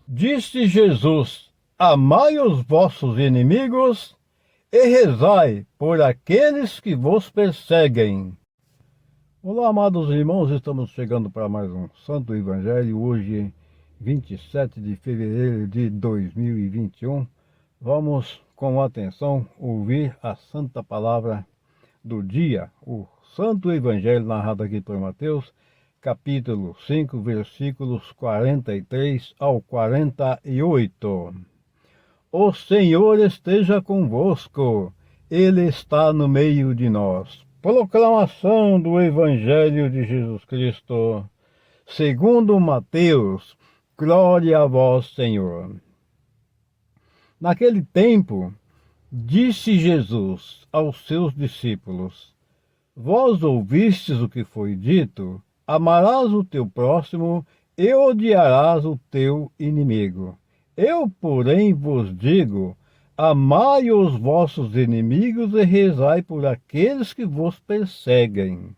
Disse Jesus: amai os vossos inimigos e rezai por aqueles que vos perseguem. Olá, amados irmãos, estamos chegando para mais um Santo Evangelho, hoje 27 de fevereiro de 2021. Vamos com atenção ouvir a Santa Palavra do dia, o Santo Evangelho narrado aqui por Mateus, capítulo 5, versículos 43 ao 48. O Senhor esteja convosco, Ele está no meio de nós. Proclamação do Evangelho de Jesus Cristo, segundo Mateus. Glória a vós, Senhor. Naquele tempo, disse Jesus aos seus discípulos: vós ouvistes o que foi dito, amarás o teu próximo e odiarás o teu inimigo. Eu, porém, vos digo, amai os vossos inimigos e rezai por aqueles que vos perseguem.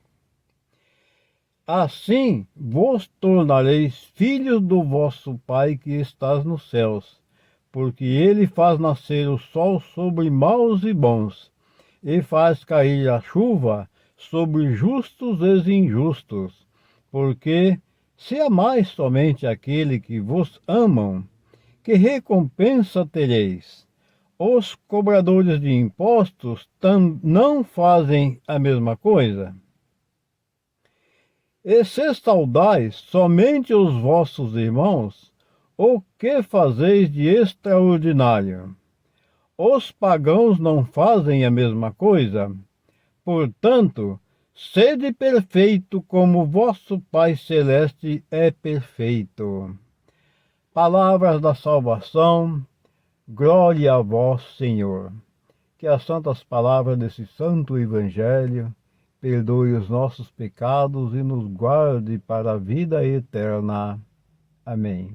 Assim vos tornareis filhos do vosso Pai que estás nos céus, porque ele faz nascer o sol sobre maus e bons, e faz cair a chuva sobre justos e injustos. Porque se amais somente aquele que vos amam, que recompensa tereis? Os cobradores de impostos não fazem a mesma coisa? E se saudais somente os vossos irmãos, o que fazeis de extraordinário? Os pagãos não fazem a mesma coisa? Portanto, sede perfeito como vosso Pai Celeste é perfeito. Palavras da salvação, glória a vós, Senhor. Que as santas palavras desse santo Evangelho perdoe os nossos pecados e nos guarde para a vida eterna. Amém.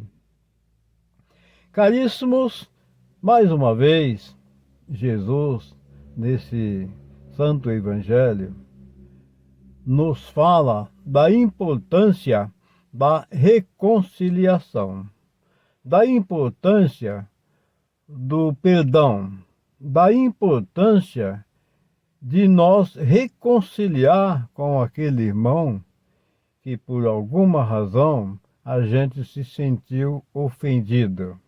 Caríssimos, mais uma vez, Jesus, nesse santo Evangelho, nos fala da importância da reconciliação, da importância do perdão, da importância de nós reconciliar com aquele irmão que por alguma razão a gente se sentiu ofendido.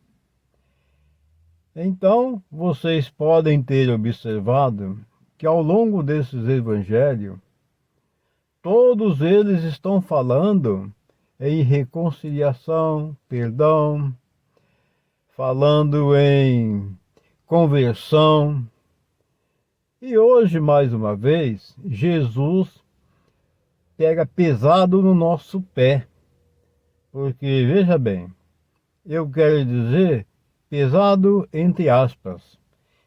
Então, vocês podem ter observado que ao longo desses evangelhos, todos eles estão falando em reconciliação, perdão, falando em conversão. E hoje, mais uma vez, Jesus pega pesado no nosso pé. Porque, veja bem, eu quero dizer pesado entre aspas.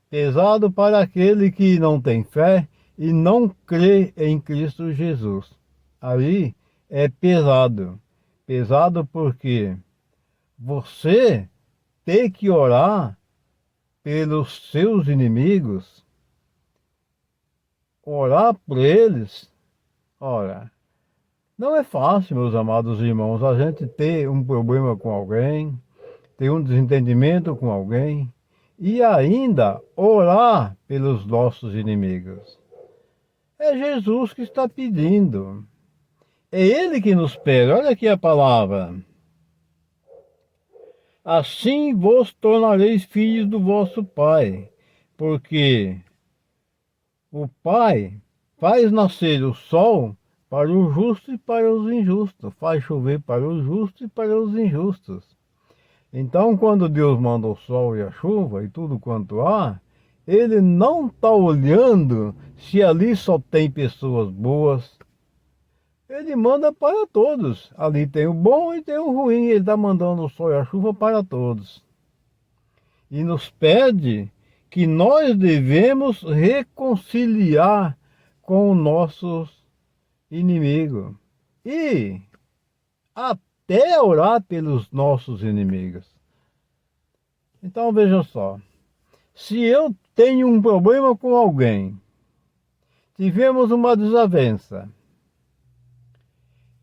Pesado para aquele que não tem fé e não crê em Cristo Jesus. Aí é pesado. Pesado porque você tem que orar pelos seus inimigos, orar por eles. Ora, não é fácil, meus amados irmãos, a gente ter um problema com alguém, ter um desentendimento com alguém e ainda orar pelos nossos inimigos. É Jesus que está pedindo. É Ele que nos pede. Olha aqui a palavra. Assim vos tornareis filhos do vosso Pai, porque o Pai faz nascer o sol para o justo e para os injustos, faz chover para os justos e para os injustos. Então, quando Deus manda o sol e a chuva e tudo quanto há, Ele não está olhando se ali só tem pessoas boas. Ele manda para todos. Ali tem o bom e tem o ruim. Ele está mandando o sol e a chuva para todos. E nos pede que nós devemos reconciliar com os nossos inimigos. E até orar pelos nossos inimigos. Então veja só, se eu tenho um problema com alguém, tivemos uma desavença,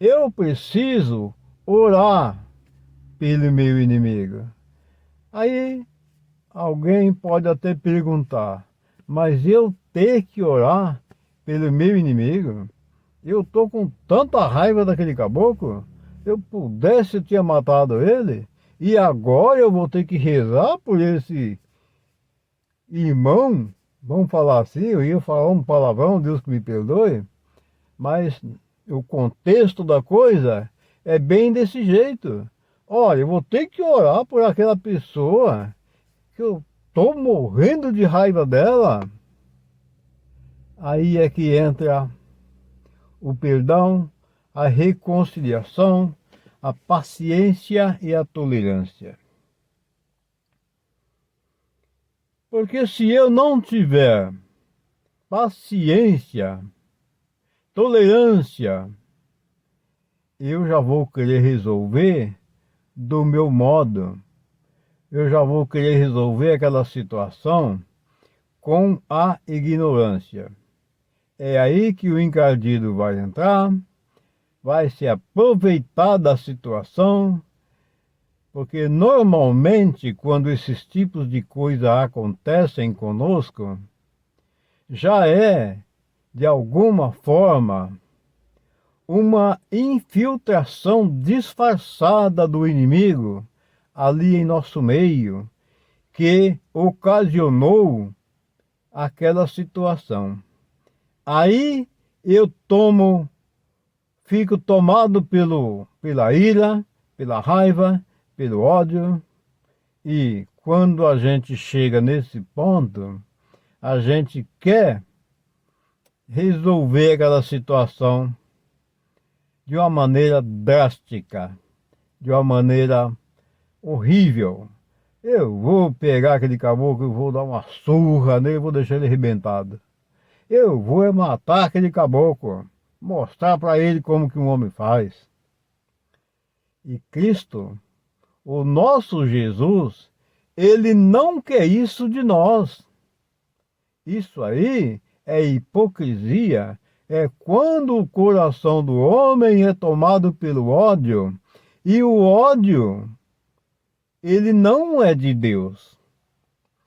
eu preciso orar pelo meu inimigo. Aí alguém pode até perguntar, mas eu ter que orar pelo meu inimigo? Eu estou com tanta raiva daquele caboclo, eu pudesse ter matado ele, e agora eu vou ter que rezar por esse irmão, vamos falar assim, eu ia falar um palavrão, Deus que me perdoe, mas o contexto da coisa é bem desse jeito. Olha, eu vou ter que orar por aquela pessoa que eu estou morrendo de raiva dela. Aí é que entra o perdão, a reconciliação, a paciência e a tolerância. Porque se eu não tiver paciência, tolerância, eu já vou querer resolver do meu modo. Eu já vou querer resolver aquela situação com a ignorância. É aí que o encardido vai entrar, vai se aproveitar da situação, porque normalmente quando esses tipos de coisa acontecem conosco, já é, de alguma forma, uma infiltração disfarçada do inimigo ali em nosso meio, que ocasionou aquela situação. Aí eu fico tomado pela ira, pela raiva, pelo ódio, e quando a gente chega nesse ponto, a gente quer resolver aquela situação de uma maneira drástica, de uma maneira horrível. Eu vou pegar aquele caboclo, eu vou dar uma surra nele, vou deixar ele arrebentado. Eu vou matar aquele caboclo, mostrar para ele como que um homem faz. E Cristo, o nosso Jesus, ele não quer isso de nós. Isso aí é hipocrisia, é quando o coração do homem é tomado pelo ódio, e o ódio, ele não é de Deus.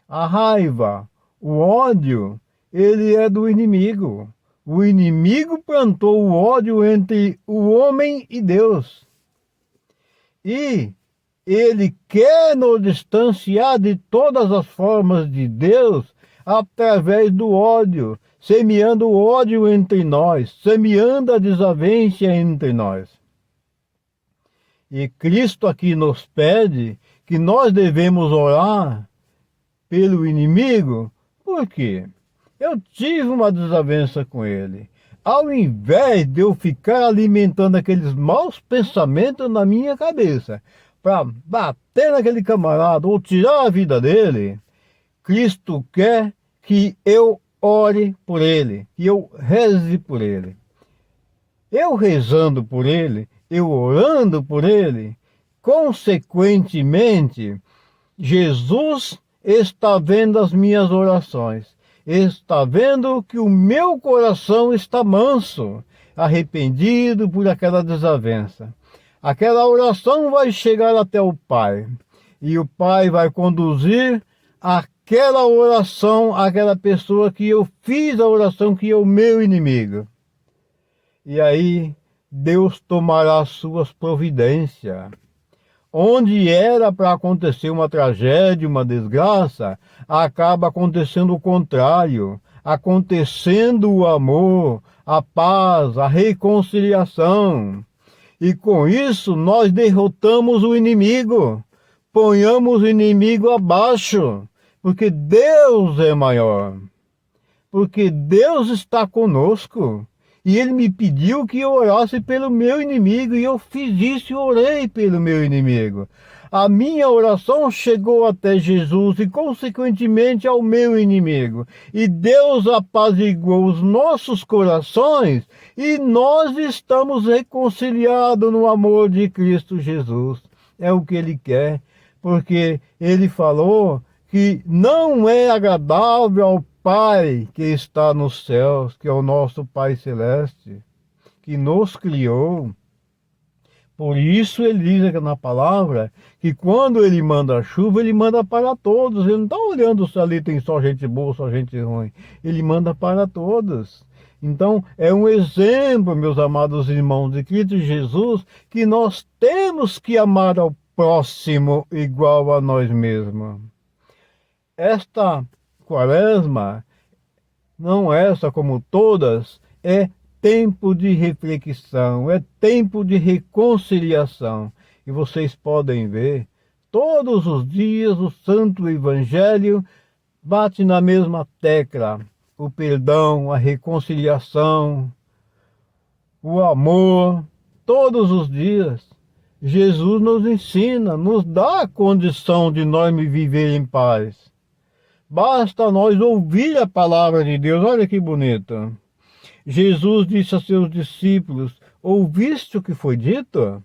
A raiva, o ódio, ele é do inimigo. O inimigo plantou o ódio entre o homem e Deus. E ele quer nos distanciar de todas as formas de Deus através do ódio, semeando o ódio entre nós, semeando a desavença entre nós. E Cristo aqui nos pede que nós devemos orar pelo inimigo. Por quê? Eu tive uma desavença com ele. Ao invés de eu ficar alimentando aqueles maus pensamentos na minha cabeça, para bater naquele camarada ou tirar a vida dele, Cristo quer que eu ore por ele, que eu reze por ele. Eu rezando por ele, eu orando por ele, consequentemente, Jesus está vendo as minhas orações, está vendo que o meu coração está manso, arrependido por aquela desavença. Aquela oração vai chegar até o Pai, e o Pai vai conduzir aquela oração àquela pessoa que eu fiz a oração, que é o meu inimigo. E aí Deus tomará as suas providências. Onde era para acontecer uma tragédia, uma desgraça, acaba acontecendo o contrário, acontecendo o amor, a paz, a reconciliação. E com isso nós derrotamos o inimigo, ponhamos o inimigo abaixo, porque Deus é maior, porque Deus está conosco. E ele me pediu que eu orasse pelo meu inimigo, e eu fiz isso e orei pelo meu inimigo. A minha oração chegou até Jesus e, consequentemente, ao meu inimigo. E Deus apaziguou os nossos corações e nós estamos reconciliados no amor de Cristo Jesus. É o que Ele quer, porque Ele falou que não é agradável ao Pai que está nos céus, que é o nosso Pai Celeste, que nos criou, Por isso ele diz aqui na palavra que quando ele manda a chuva, ele manda para todos. Ele não está olhando se ali tem só gente boa, só gente ruim. Ele manda para todos. Então é um exemplo, meus amados irmãos de Cristo Jesus, que nós temos que amar ao próximo igual a nós mesmos. Esta quaresma, não essa como todas, é tempo de reflexão, é tempo de reconciliação. E vocês podem ver, todos os dias o Santo Evangelho bate na mesma tecla. O perdão, a reconciliação, o amor, todos os dias. Jesus nos ensina, nos dá a condição de nós viver em paz. Basta nós ouvir a palavra de Deus. Olha que bonito. Jesus disse a seus discípulos: ouviste o que foi dito?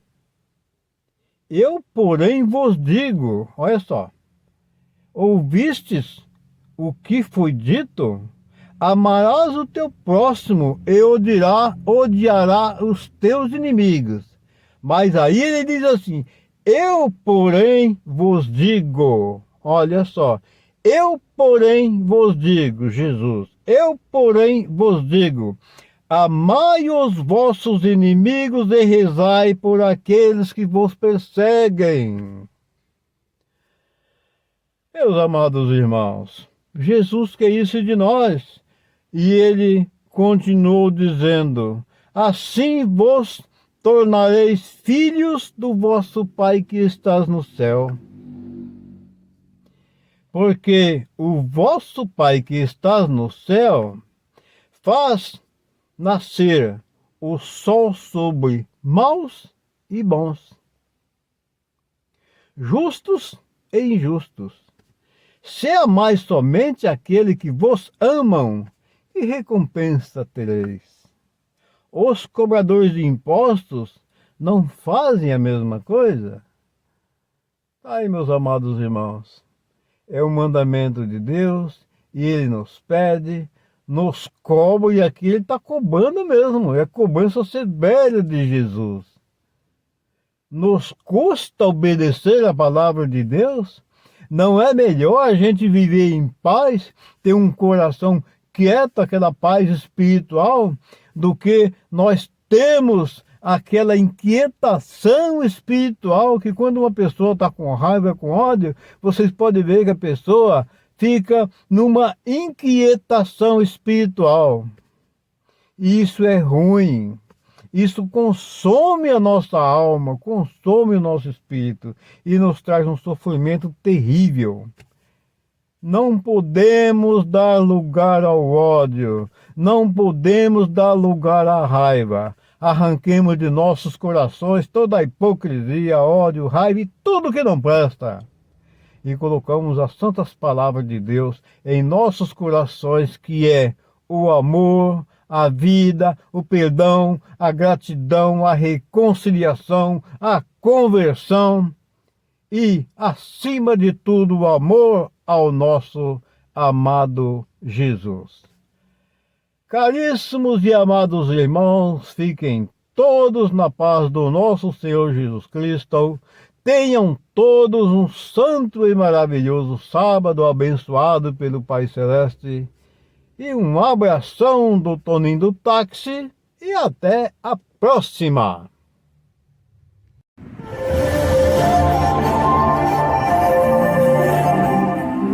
Eu, porém, vos digo, olha só, ouvistes o que foi dito? Amarás o teu próximo e odiará os teus inimigos. Mas aí ele diz assim: eu, porém, vos digo, olha só, eu, porém, vos digo, Jesus, eu, porém, vos digo, amai os vossos inimigos e rezai por aqueles que vos perseguem. Meus amados irmãos, Jesus quer isso de nós. E ele continuou dizendo: assim vos tornareis filhos do vosso Pai que estás no céu. Porque o vosso Pai que estás no céu faz nascer o sol sobre maus e bons, justos e injustos. Se amais somente aquele que vos amam, que recompensa tereis? Os cobradores de impostos não fazem a mesma coisa? Aí, meus amados irmãos, é um mandamento de Deus e Ele nos pede, nos cobra, e aqui Ele está cobrando mesmo, é a cobrança severa de Jesus. Nos custa obedecer a palavra de Deus? Não é melhor a gente viver em paz, ter um coração quieto, aquela paz espiritual, do que nós temos aquela inquietação espiritual que quando uma pessoa está com raiva, com ódio, vocês podem ver que a pessoa fica numa inquietação espiritual. E isso é ruim. Isso consome a nossa alma, consome o nosso espírito e nos traz um sofrimento terrível. Não podemos dar lugar ao ódio, não podemos dar lugar à raiva. Arranquemos de nossos corações toda a hipocrisia, ódio, raiva e tudo que não presta. E colocamos as santas palavras de Deus em nossos corações, que é o amor, a vida, o perdão, a gratidão, a reconciliação, a conversão e, acima de tudo, o amor ao nosso amado Jesus. Caríssimos e amados irmãos, fiquem todos na paz do nosso Senhor Jesus Cristo. Tenham todos um santo e maravilhoso sábado abençoado pelo Pai Celeste. E um abração do Toninho do Táxi e até a próxima!